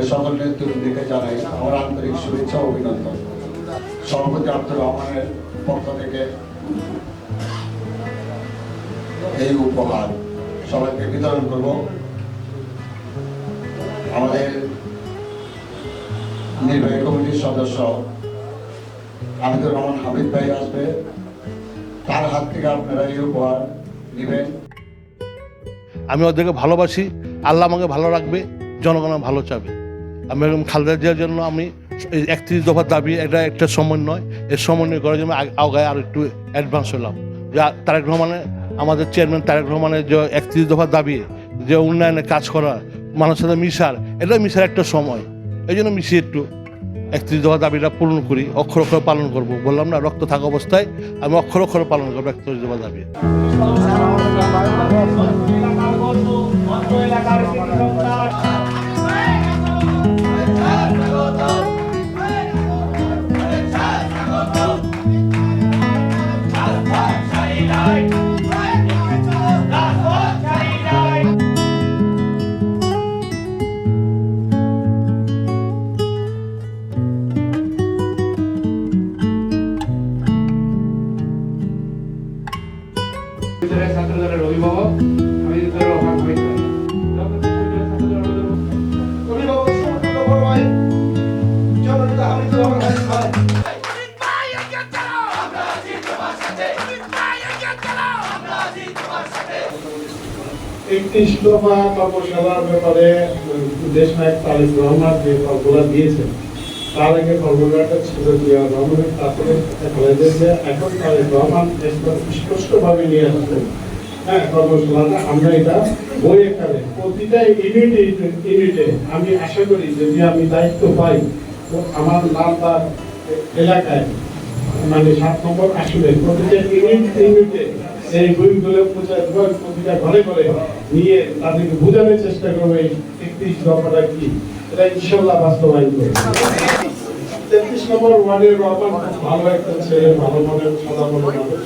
সকল নেতৃবৃন্দকে জানাই আমার আন্তরিক শুভেচ্ছা ও অভিনন্দন। সভাপতি আব্দুর রহমানের পক্ষ থেকে এই উপহার সবাইকে বিতরণ করব। আমাদের নির্বাহী কমিটির সদস্য হামিদুর রহমান হামিদ ভাই আসবে, তার হাত থেকে আপনারা এই উপহার নেবেন। আমি ওদেরকে ভালোবাসি, আল্লাহ আমাকে ভালো রাখবে, জনগণ ভালো চাবে। আমি খালেদা জিয়ার জন্য আমি 31 দফার দাবি, এটা একটা সমন্বয়, এই সমন্বয় করার জন্য আগায় আর একটু অ্যাডভান্স হলাম। যে তারেক রহমানের, আমাদের চেয়ারম্যান তারেক রহমানের যে 31 দফার দাবি, যে উন্নয়নে কাজ করা, মানুষের সাথে মিশার, এটা মিশার একটা সময়। এই জন্য মিশিয়ে একটু 31 দফার দাবিটা পূরণ করি, অক্ষর অক্ষর পালন করব। বললাম না, রক্ত থাকা অবস্থায় আমি অক্ষর অক্ষর পালন করবো 31 দফার দাবি। ছাত্রদলের অভিভাবক হামিদুর রহমান হামিদ ভাই, একত্রিশ দফা কর্মশালার ব্যাপারে দেশনায়ক তারেক রহমান যে ফর্মুলা দিয়েছেন, তার আগে ফর্মুলাটা ছিল জিয়া রহমানের, তারপরে এখন তারেক রহমান স্পষ্টভাবে নিয়ে আসছেন। হ্যাঁ, কর্মশালাটা আমরা এটা বই আকারে প্রতিটা ইউনিটে আমি আশা করি যদি আমি দায়িত্ব পাই, তো আমার লালবাগ এলাকায় মানে 7 নম্বর আসলে প্রতিটা ইউনিটে এই বইগুলো প্রতিটা ঘরে ঘরে নিয়ে তাদেরকে বোঝানোর চেষ্টা করবো এই 31 দফাটা কি, এটা ইনশাল্লাহ বাস্তবায়ন করবে। 33 নম্বর ওয়ার্ডের রহমান ভালো একটা ছেলে, ভালো মনের সাদা মনের মানুষ,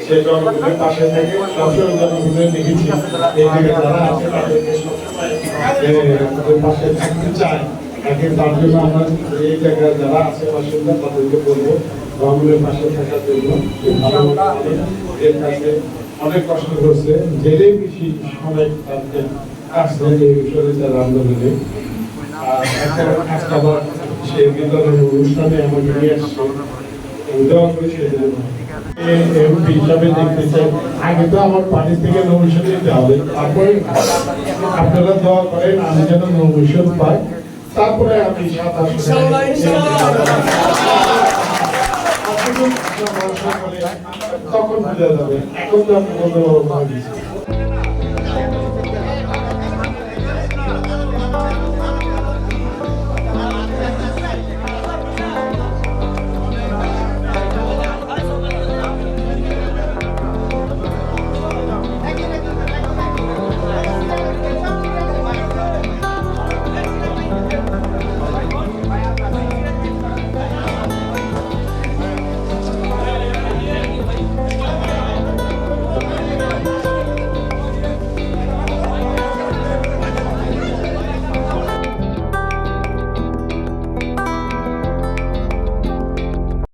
সেই জনগণের পাশে থেকে সবসময় জনগণের দেখেছি এই জায়গায় যারা আছে তাদেরকে সবসময় পাশে থাকতে চায়। তাকে তার জন্য আমরা এই জায়গায় যারা আছে বাসিন্দা তাদেরকে বলবো রহমানের পাশে থাকার জন্য। এর কাছে অনেক কষ্ট করছে, জেলে বেশি অনেক আসছে এই বিষয়ে আন্দোলনে। আজকে আবার সেই বিতরণ অনুষ্ঠানে আমাকে নিয়ে আসছে, দোয়া করে এমপি হিসাবে দেখতে চাই। আগে তো আমার পার্টি থেকে নমিশন দিতে হবে, তারপরে আপনারা দোয়া করেন আমি যেন নমিশন পাই, তারপরে আমি 7 তখন বোঝা যাবে। এখন তো আমি বলতে পারবো